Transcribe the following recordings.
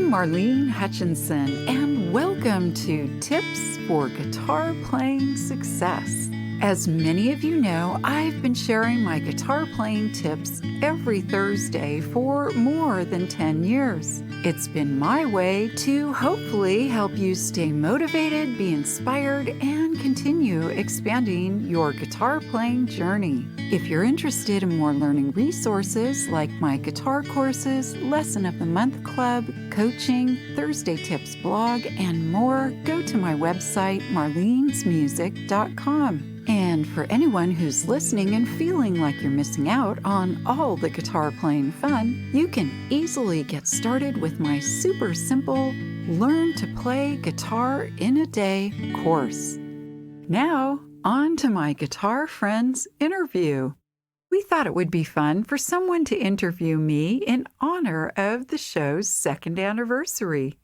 I'm Marlene Hutchinson, and welcome to Tips for Guitar Playing Success. As many of you know, I've been sharing my guitar playing tips every Thursday for more than 10 years. It's been my way to hopefully help you stay motivated, be inspired, and continue expanding your guitar playing journey. If you're interested in more learning resources like my guitar courses, Lesson of the Month Club, coaching, Thursday Tips blog, and more, go to my website, marlenesmusic.com. And for anyone who's listening and feeling like you're missing out on all the guitar playing fun, you can easily get started with my super simple Learn to Play Guitar in a Day course. Now, on to my guitar friends interview. We thought it would be fun for someone to interview me in honor of the show's second anniversary.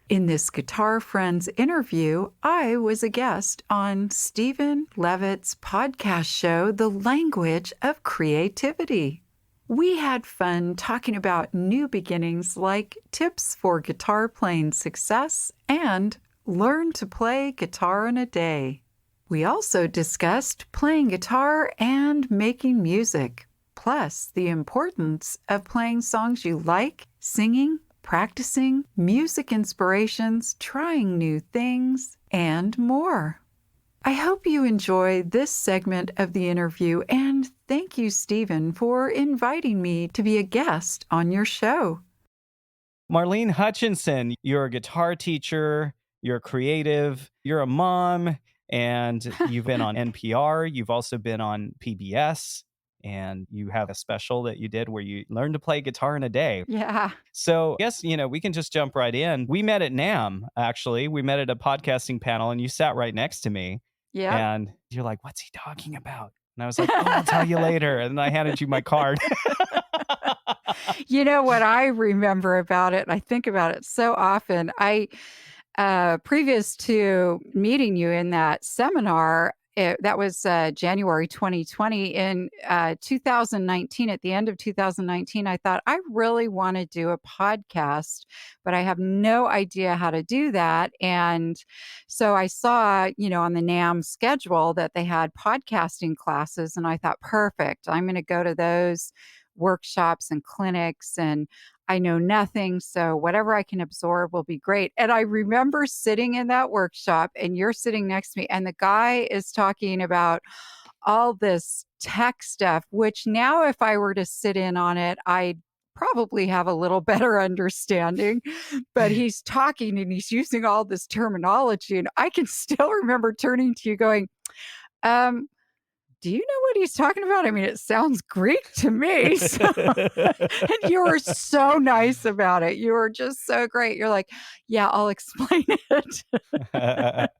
In this Guitar Friends interview, I was a guest on Stephen Leavitt's podcast show, The Language of Creativity. We had fun talking about new beginnings like tips for guitar playing success and learn to play guitar in a day. We also discussed playing guitar and making music, plus the importance of playing songs you like, singing, practicing, music inspirations, trying new things, and more. I hope you enjoy this segment of the interview, and thank you, Stephen, for inviting me to be a guest on your show. Marlene Hutchinson, you're a guitar teacher, you're creative, you're a mom, and you've been on NPR. You've also been on PBS. And you have a special that you did where you learned to play guitar in a day. Yeah. So I guess, we can just jump right in. We met at NAMM, actually. We met at a podcasting panel and you sat right next to me. Yeah. And you're like, what's he talking about? And I was like, I'll tell you later. And I handed you my card. You know what I remember about it, and I think about it so often. Previous to meeting you in that seminar, that was January 2020. In 2019, at the end of 2019, I thought, I really want to do a podcast, but I have no idea how to do that. And so I saw, on the NAMM schedule that they had podcasting classes, and I thought, perfect, I'm going to go to those workshops and clinics, and I know nothing, so whatever I can absorb will be great. And I remember sitting in that workshop, and you're sitting next to me, and the guy is talking about all this tech stuff, which now if I were to sit in on it, I'd probably have a little better understanding. But he's talking and he's using all this terminology, and I can still remember turning to you going, do you know what he's talking about? I mean, it sounds Greek to me. And you were so nice about it. You were just so great. You're like, yeah, I'll explain it.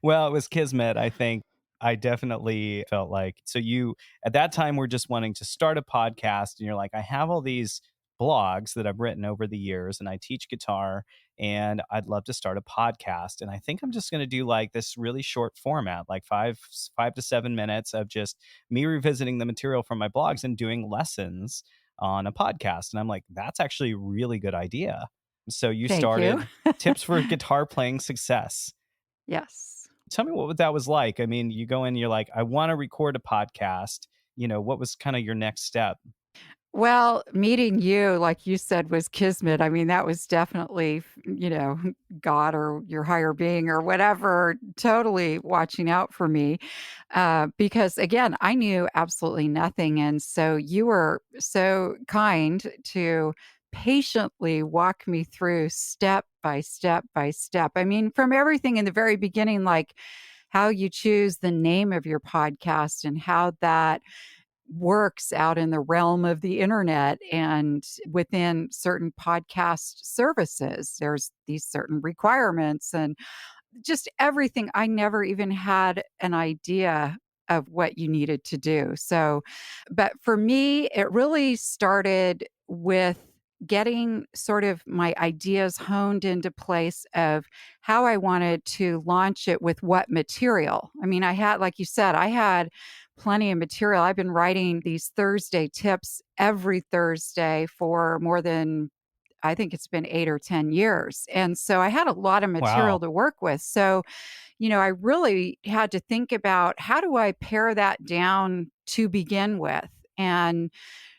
Well, it was kismet, I think. I definitely felt like, so you, at that time, were just wanting to start a podcast. And you're like, I have all these blogs that I've written over the years and I teach guitar and I'd love to start a podcast. And I think I'm just going to do like this really short format, like 5 to 7 minutes of just me revisiting the material from my blogs and doing lessons on a podcast. And I'm like, that's actually a really good idea. So you started Tips for Guitar Playing Success. Yes. Tell me what that was like. I mean, you go in, you're like, I want to record a podcast. What was kind of your next step? Well, meeting you, like you said, was kismet. I mean, that was definitely, God or your higher being or whatever, totally watching out for me. Because again, I knew absolutely nothing. And so you were so kind to patiently walk me through step by step by step. I mean, from everything in the very beginning, like how you choose the name of your podcast and how that works out in the realm of the internet and within certain podcast services. There's these certain requirements and just everything. I never even had an idea of what you needed to do. So, but for me, it really started with getting sort of my ideas honed into place of how I wanted to launch it with what material. I mean, I had, like you said, I had plenty of material. I've been writing these Thursday tips every Thursday for more than I think it's been 8 or 10 years. And so I had a lot of material Wow. to work with. So, I really had to think about how do I pare that down to begin with? And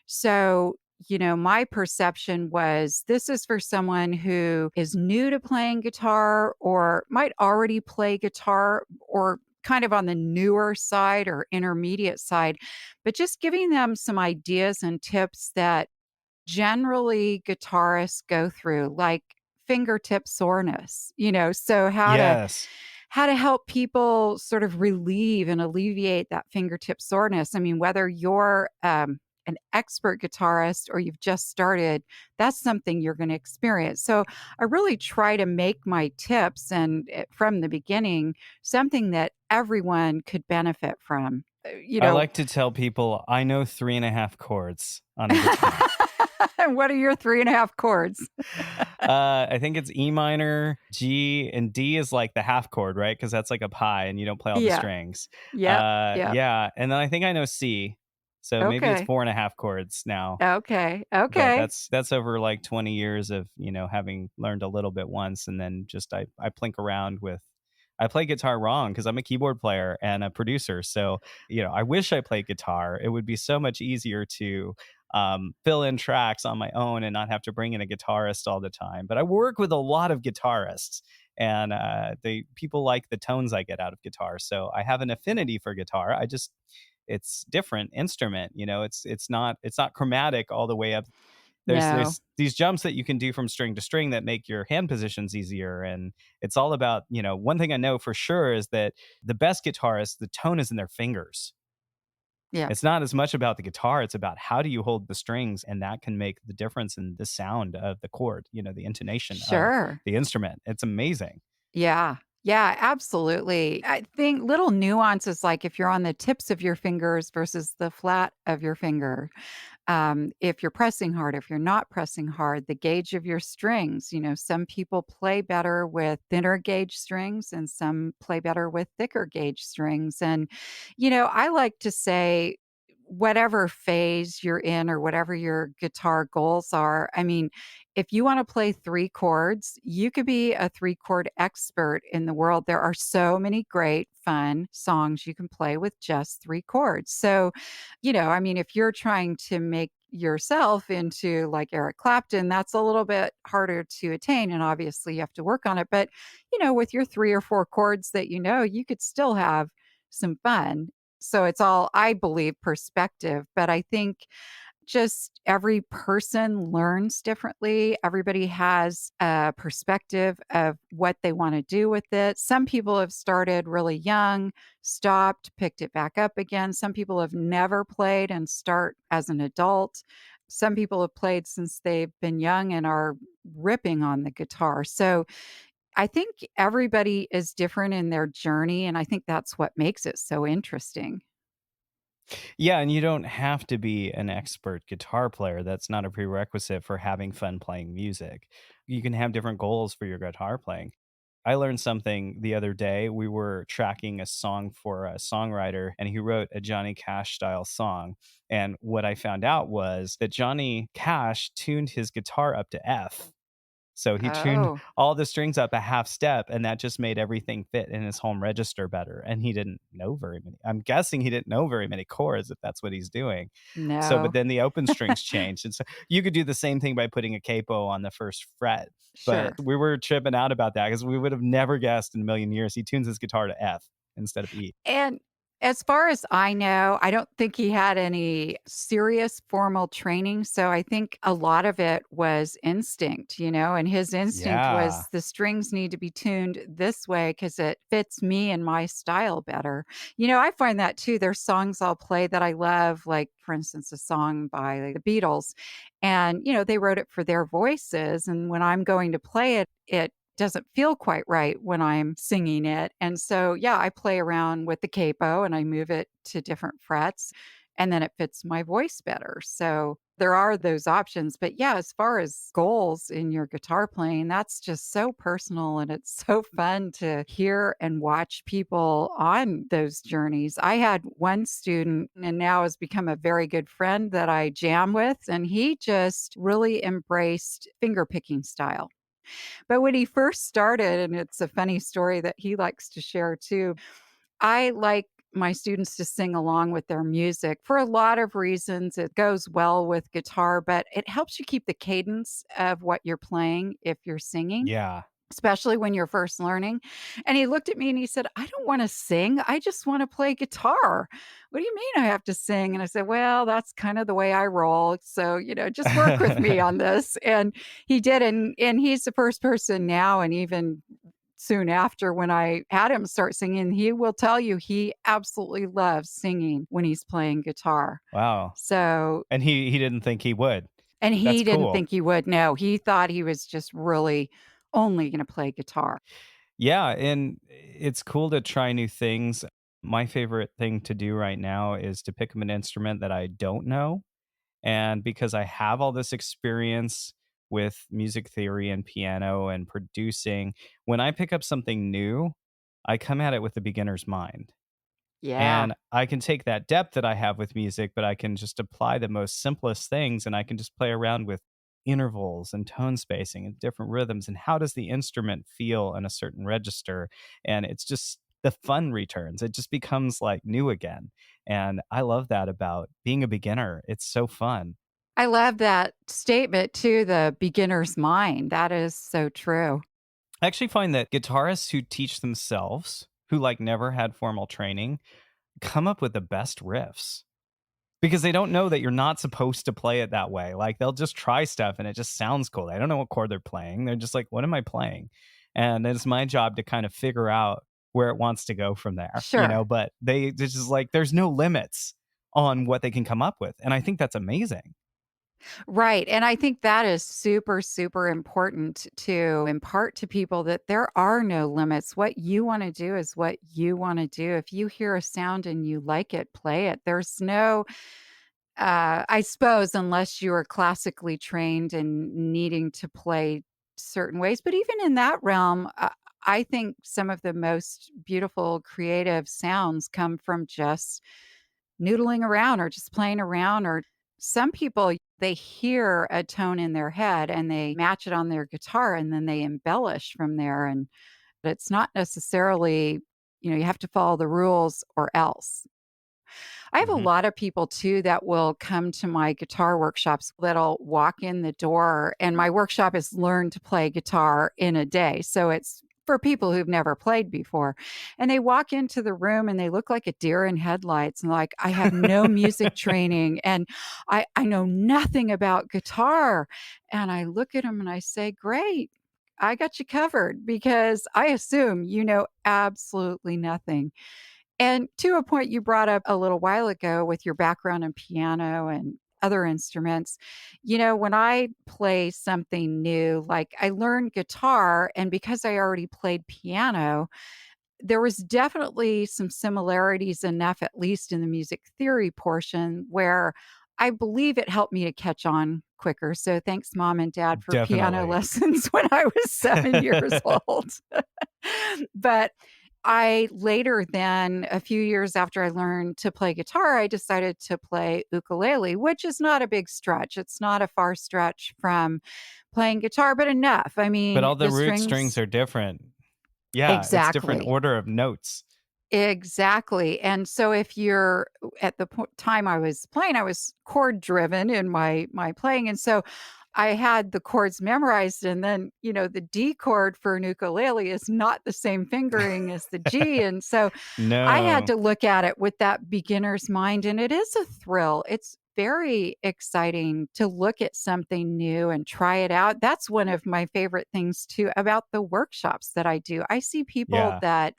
so, my perception was this is for someone who is new to playing guitar or might already play guitar or kind of on the newer side or intermediate side, but just giving them some ideas and tips that generally guitarists go through, like fingertip soreness, so Yes. how to help people sort of relieve and alleviate that fingertip soreness. I mean, whether you're an expert guitarist or you've just started, that's something you're going to experience. So I really try to make my tips and from the beginning something that everyone could benefit from. I like to tell people I know 3.5 chords on a guitar. What are your 3.5 chords? I think it's E minor, G, and D is like the half chord, right? Because that's like a pi and you don't play all the Yeah. strings. Yep. Yep. Yeah. And then I think I know C. So maybe it's Okay. 4.5 chords now. Okay. But Okay. that's over like 20 years of, having learned a little bit once and then just I plink around with I play guitar wrong because I'm a keyboard player and a producer. So, I wish I played guitar. It would be so much easier to fill in tracks on my own and not have to bring in a guitarist all the time. But I work with a lot of guitarists, and people like the tones I get out of guitar. So I have an affinity for guitar. It's different instrument. It's not chromatic all the way up. No. There's these jumps that you can do from string to string that make your hand positions easier, and it's all about, one thing I know for sure is that the best guitarists, the tone is in their fingers. Yeah. It's not as much about the guitar, it's about how do you hold the strings, and that can make the difference in the sound of the chord, the intonation of Sure. the instrument. It's amazing. Yeah. Yeah, absolutely. I think little nuances like if you're on the tips of your fingers versus the flat of your finger, if you're pressing hard, if you're not pressing hard, the gauge of your strings. Some people play better with thinner gauge strings and some play better with thicker gauge strings. And, I like to say, whatever phase you're in or whatever your guitar goals are, I mean, if you want to play 3 chords, you could be a 3 chord expert in the world. There are so many great, fun songs you can play with just 3 chords. So, I mean, if you're trying to make yourself into like Eric Clapton, that's a little bit harder to attain. And obviously you have to work on it. But, with your 3 or 4 chords that you could still have some fun. So it's all, I believe, perspective. But I think just every person learns differently. Everybody has a perspective of what they want to do with it. Some people have started really young, stopped, picked it back up again. Some people have never played and start as an adult. Some people have played since they've been young and are ripping on the guitar. So I think everybody is different in their journey. And I think that's what makes it so interesting. Yeah, and you don't have to be an expert guitar player. That's not a prerequisite for having fun playing music. You can have different goals for your guitar playing. I learned something the other day. We were tracking a song for a songwriter, and he wrote a Johnny Cash style song. And what I found out was that Johnny Cash tuned his guitar up to F. So he tuned Oh, all the strings up a half step, and that just made everything fit in his home register better. And he didn't know very many. I'm guessing he didn't know very many chords if that's what he's doing. So, but no. then the open strings changed. And so you could do the same thing by putting a capo on the first fret. But Sure. we were tripping out about that because we would have never guessed in a million years he tunes his guitar to F instead of E. And as far as I know, I don't think he had any serious formal training. So I think a lot of it was instinct, and his instinct Yeah. was the strings need to be tuned this way because it fits me and my style better. I find that too. There's songs I'll play that I love, like, for instance, a song by the Beatles. And, they wrote it for their voices. And when I'm going to play it, it doesn't feel quite right when I'm singing it. And so, yeah, I play around with the capo and I move it to different frets. and then it fits my voice better. So there are those options. But yeah, as far as goals in your guitar playing, that's just so personal and it's so fun to hear and watch people on those journeys. I had one student and now has become a very good friend that I jam with, and he just really embraced finger picking style. But when he first started, and it's a funny story that he likes to share too, I like my students to sing along with their music for a lot of reasons. It goes well with guitar, but it helps you keep the cadence of what you're playing if you're singing, Yeah. especially when you're first learning. And he looked at me and he said, "I don't want to sing. I just want to play guitar. What do you mean I have to sing?" And I said, "Well, that's kind of the way I roll. So, just work with me on this." And he did. And he's the first person now, and even soon after when I had him start singing, he will tell you he absolutely loves singing when he's playing guitar. Wow. So, And he didn't think he would. and That's he didn't cool. think he would. No, he thought he was just really only going to play guitar. Yeah, and it's cool to try new things. My favorite thing to do right now is to pick up an instrument that I don't know. And because I have all this experience with music theory and piano and producing, when I pick up something new, I come at it with a beginner's mind. Yeah. And I can take that depth that I have with music, but I can just apply the most simplest things and I can just play around with intervals and tone spacing and different rhythms and how does the instrument feel in a certain register. And it's just the fun returns. It just becomes like new again. And I love that about being a beginner. It's so fun. I love that statement too, the beginner's mind. That is so true. I actually find that guitarists who teach themselves, who like never had formal training, come up with the best riffs. Because they don't know that you're not supposed to play it that way. Like, they'll just try stuff and it just sounds cool. They don't know what chord they're playing. They're just like, "What am I playing?" And it's my job to kind of figure out where it wants to go from there, Sure. but it's just like there's no limits on what they can come up with, and I think that's amazing. Right. And I think that is super, super important to impart to people that there are no limits. What you want to do is what you want to do. If you hear a sound and you like it, play it. There's no, I suppose, unless you are classically trained and needing to play certain ways. But even in that realm, I think some of the most beautiful creative sounds come from just noodling around or just playing around. Or some people, they hear a tone in their head and they match it on their guitar and then they embellish from there. And it's not necessarily, you have to follow the rules or else. I have a Mhm. lot of people too that will come to my guitar workshops that'll walk in the door, and my workshop is learn to play guitar in a day. So it's for people who've never played before. And they walk into the room and they look like a deer in headlights and like, I have no music training and I know nothing about guitar. And I look at them and I say, great. I got you covered because I assume you know absolutely nothing. And to a point you brought up a little while ago with your background in piano and other instruments, when I play something new, like I learned guitar, and because I already played piano, there was definitely some similarities enough, at least in the music theory portion, where I believe it helped me to catch on quicker. So thanks, mom and dad, for piano Definitely. lessons when I was 7 years old. But I later, then a few years after I learned to play guitar, I decided to play ukulele, which is not a big stretch. It's not a far stretch from playing guitar, but enough. I But mean, all the the root strings strings. are different. Yeah, it's different Exactly. order of notes. Exactly. And so if you're at the time I was playing, I was chord driven in my playing. And so I had the chords memorized. And then, the D chord for an ukulele is not the same fingering as the G. And so I had No. to look at it with that beginner's mind. And it is a thrill. It's very exciting to look at something new and try it out. That's one of my favorite things too about the workshops that I do. I see people Yeah. that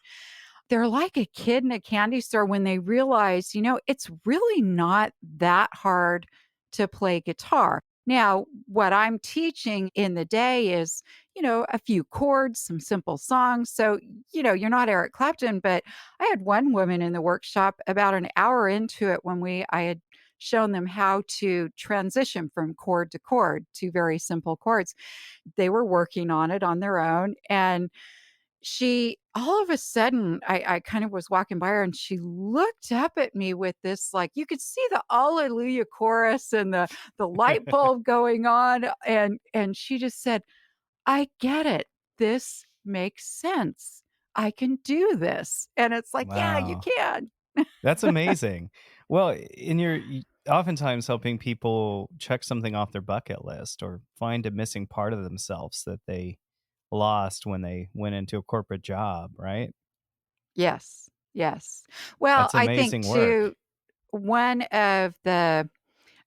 they're like a kid in a candy store when they realize, it's really not that hard to play guitar. Now, what I'm teaching in the day is, a few chords, some simple songs. So, you're not Eric Clapton, but I had one woman in the workshop about an hour into it when I had shown them how to transition from chord to chord to very simple chords. They were working on it on their own. And she all of a sudden, I kind of was walking by her and she looked up at me with this, like, you could see the Alleluia chorus and the light bulb going on. And she just said, I get it. This makes sense. I can do this. And it's like, yeah, you Wow. can. That's amazing. Well, in oftentimes helping people check something off their bucket list or find a missing part of themselves that they lost when they went into a corporate job, right? Yes. Yes. Well, That's I think amazing too, work. one of the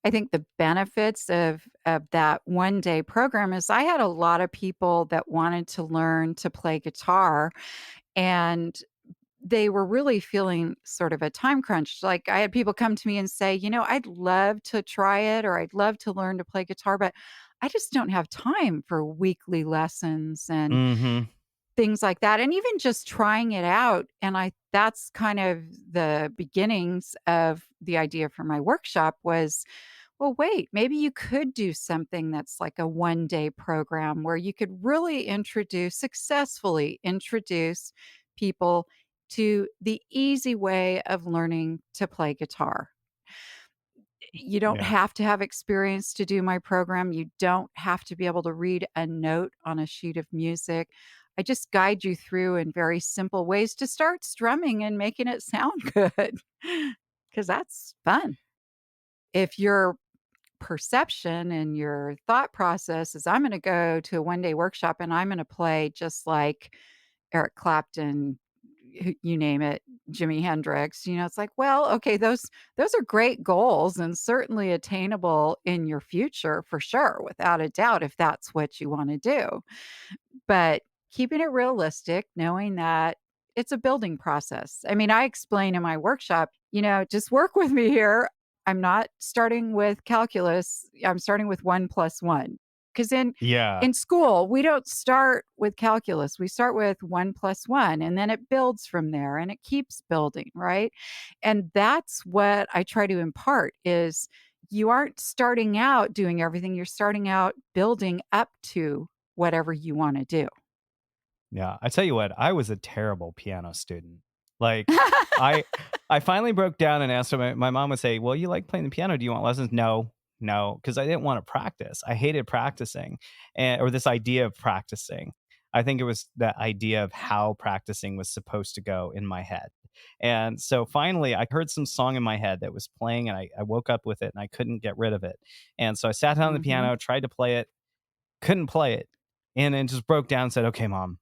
I think the benefits of that one-day program is I had a lot of people that wanted to learn to play guitar, and they were really feeling sort of a time crunch. Like, I had people come to me and say, I'd love to try it or I'd love to learn to play guitar, but I just don't have time for weekly lessons and Mhm. things like that. And even just trying it out. And that's kind of the beginnings of the idea for my workshop was, well, wait, maybe you could do something that's like a one-day program where you could really successfully introduce people to the easy way of learning to play guitar. You don't Yeah. have to have experience to do my program. You don't have to be able to read a note on a sheet of music. I just guide you through in very simple ways to start strumming and making it sound good because that's fun. If your perception and your thought process is, I'm going to go to a one-day workshop and I'm going to play just like Eric Clapton, you name it, Jimi Hendrix, it's like, well, okay, those are great goals and certainly attainable in your future for sure, without a doubt, if that's what you want to do. But keeping it realistic, knowing that it's a building process. I mean, I explain in my workshop, just work with me here. I'm not starting with calculus. I'm starting with 1 plus 1. Because Yeah. in school, we don't start with calculus. We start with 1 plus 1, and then it builds from there and it keeps building, right? And that's what I try to impart is you aren't starting out doing everything. You're starting out building up to whatever you wanna do. Yeah, I tell you what, I was a terrible piano student. Like, I I finally broke down and asked her. My mom would say, "Well, you like playing the piano. Do you want lessons?" No, no, because I didn't want to practice. I hated practicing, or this idea of practicing. I think it was that idea of how practicing was supposed to go in my head. And so finally, I heard some song in my head that was playing, and I woke up with it, and I couldn't get rid of it. And so I sat down on the Mhm. piano, tried to play it, couldn't play it, and then just broke down and said, "Okay, mom,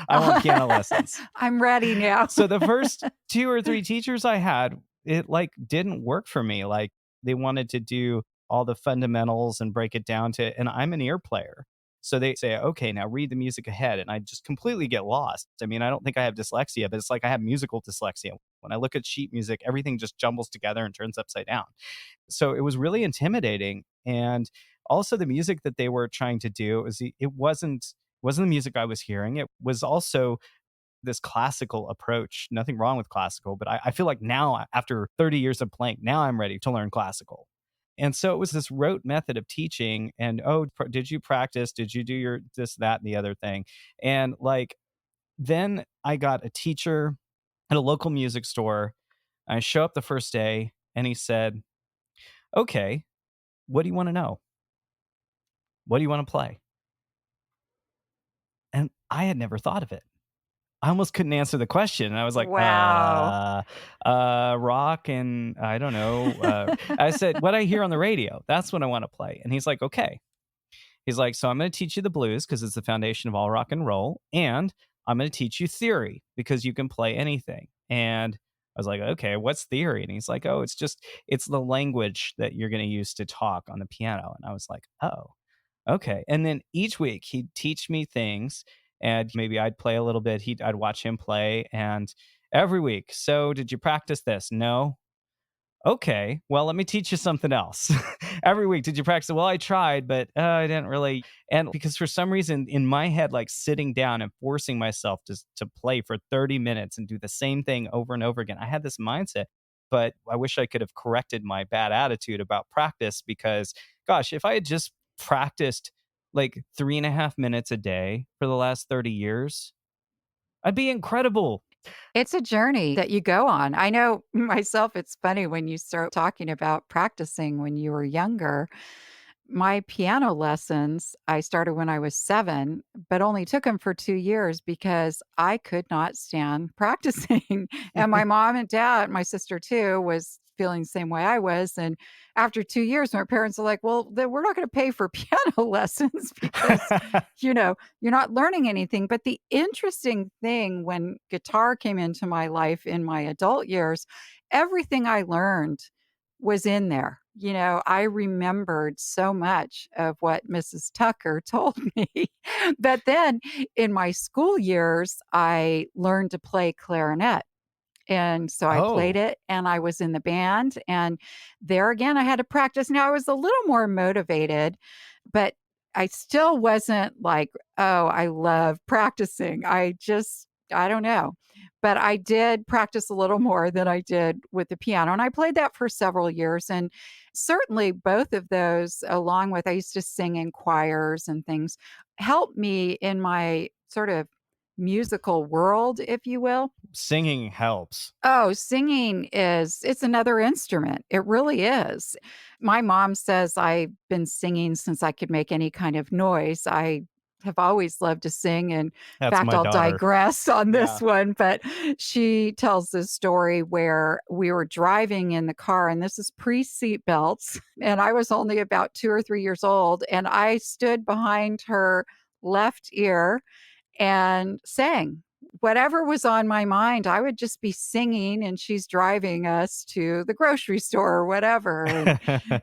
I want piano lessons." I'm ready now. So the first 2 or 3 teachers I had, it, like, didn't work for me. Like, they wanted to do all the fundamentals and break it down to, and I'm an ear player. So they say, "Okay, now read the music ahead," and I just completely get lost. I mean, I don't think I have dyslexia, but it's like I have musical dyslexia. When I look at sheet music, everything just jumbles together and turns upside down. So it was really intimidating. And also the music that they were trying to do is, it wasn't the music I was hearing. It was also this classical approach. Nothing wrong with classical, but I feel like now, after 30 years of playing, now I'm ready to learn classical. And so it was this rote method of teaching. And, oh, did you practice? Did you do your this, that, and the other thing? And, like, then I got a teacher at a local music store. I show up the first day and he said, "Okay, what do you want to know? What do you want to play?" And I had never thought of it. I almost couldn't answer the question. And I was like, Wow. rock, and I don't know. I said, "What I hear on the radio, that's what I want to play." And he's like, "Okay." He's like, "So I'm going to teach you the blues because it's the foundation of all rock and roll. And I'm going to teach you theory because you can play anything." And I was like, "Okay, what's theory?" And he's like, "Oh, it's the language that you're going to use to talk on the piano." And I was like, "Oh, okay." And then each week he'd teach me things, and maybe I'd play a little bit. I'd watch him play, and every week, "So did you practice this?" "No." "Okay, well, let me teach you something else." Every week, "Did you practice it?" "Well, I tried, but I didn't really." And because for some reason in my head, like, sitting down and forcing myself to play for 30 minutes and do the same thing over and over again, I had this mindset. But I wish I could have corrected my bad attitude about practice, because gosh, if I had just practiced like 3.5 minutes a day for the last 30 years, I'd be incredible. It's a journey that you go on. I know myself, it's funny when you start talking about practicing when you were younger. My piano lessons, I started when I was 7, but only took them for 2 years because I could not stand practicing. And my mom and dad, my sister too, was feeling the same way I was. And after 2 years, my parents are like, "Well, then we're not gonna pay for piano lessons because, you're not learning anything." But the interesting thing when guitar came into my life in my adult years, everything I learned was in there. I remembered so much of what Mrs. Tucker told me. But then in my school years, I learned to play clarinet. And so I played Oh, it and I was in the band. And there again, I had to practice. Now I was a little more motivated, but I still wasn't like, oh, I love practicing. I don't know. But I did practice a little more than I did with the piano. And I played that for several years. And certainly both of those, along with I used to sing in choirs and things, helped me in my sort of musical world, if you will. singing helps. Oh, singing it's another instrument. It really is. My mom says I've been singing since I could make any kind of noise. I have always loved to sing. And in That's fact, my I'll daughter. digress on Yeah. this one, but she tells this story where we were driving in the car, and this is pre-seat belts, and I was only about 2 or 3 years old, and I stood behind her left ear and sang. Whatever was on my mind, I would just be singing and she's driving us to the grocery store or whatever.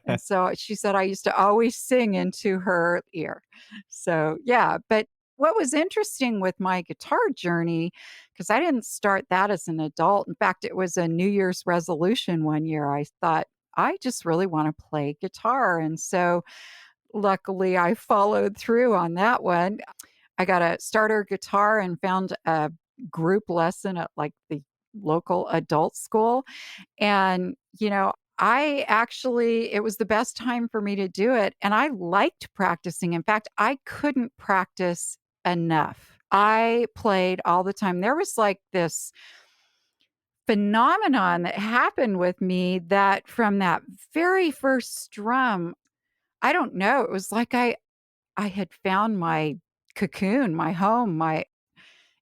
And so she said I used to always sing into her ear. So, yeah, but what was interesting with my guitar journey, because I didn't start that as an adult. In fact, it was a New Year's resolution one year. I thought, I just really want to play guitar. And so luckily I followed through on that one. I got a starter guitar and found a group lesson at like the local adult school. And, it was the best time for me to do it. And I liked practicing. In fact, I couldn't practice enough. I played all the time. There was like this phenomenon that happened with me that from that very first strum, I don't know, it was like I had found my cocoon, my home, my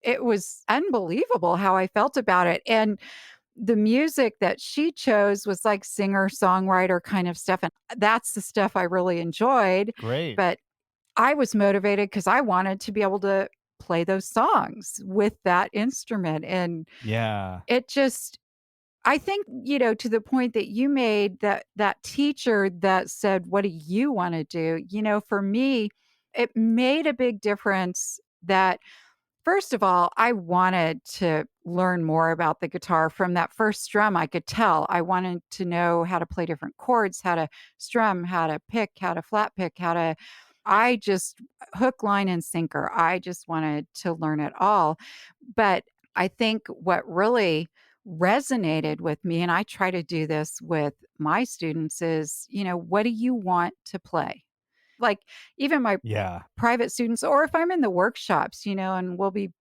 it was unbelievable how I felt about it, and the music that she chose was like singer-songwriter kind of stuff, and that's the stuff I really enjoyed, Great. but I was motivated because I wanted to be able to play those songs with that instrument, and Yeah. it just I think, to the point that you made, that teacher that said, "What do you wanna do?" For me, it made a big difference that, first of all, I wanted to learn more about the guitar. From that first strum, I could tell. I wanted to know how to play different chords, how to strum, how to pick, how to flat pick, how to I just hook, line, and sinker. I just wanted to learn it all. But I think what really resonated with me, and I try to do this with my students, is, what do you want to play? Like, even my Yeah. private students, or if I'm in the workshops, and we'll be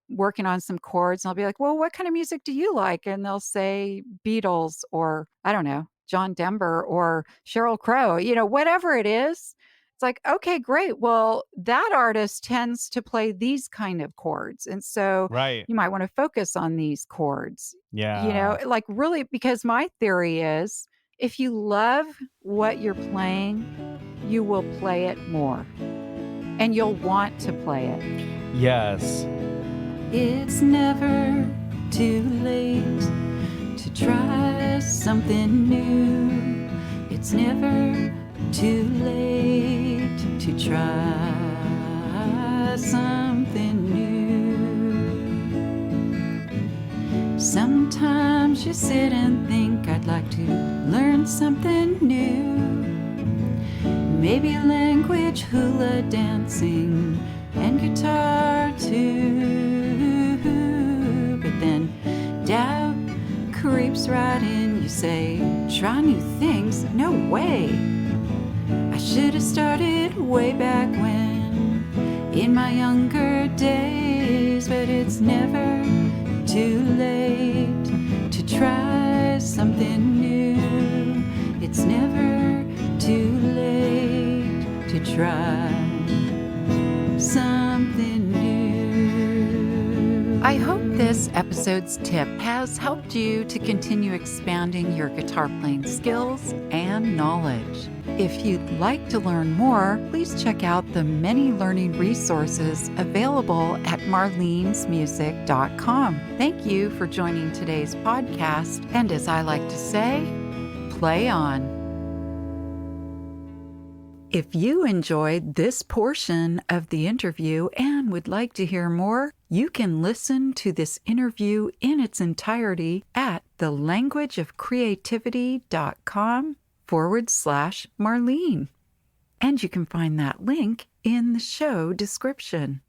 working on some chords, and I'll be like, "Well, what kind of music do you like?" And they'll say Beatles or I don't know, John Denver or Sheryl Crow, whatever it is. It's like, "Okay, great. Well, that artist tends to play these kind of chords. And so Right. you might want to focus on these chords." Yeah. Like really, because my theory is if you love what you're playing, you will play it more and you'll want to play it. Yes. It's never too late to try something new. It's never too late to try something new. Sometimes you sit and think, I'd like to learn something new. Maybe language, hula dancing, and guitar too. But then doubt creeps creeps right in. You say, try new things? No way. I should have started way back when, in my younger days, but it's never too late to try something new. It's never too late to try something new. I hope this episode's tip has helped you to continue expanding your guitar playing skills and knowledge. If you'd like to learn more, please check out the many learning resources available at marlenesmusic.com. Thank you for joining today's podcast, and as I like to say, play on. If you enjoyed this portion of the interview and would like to hear more, you can listen to this interview in its entirety at thelanguageofcreativity.com/Marlene. And you can find that link in the show description.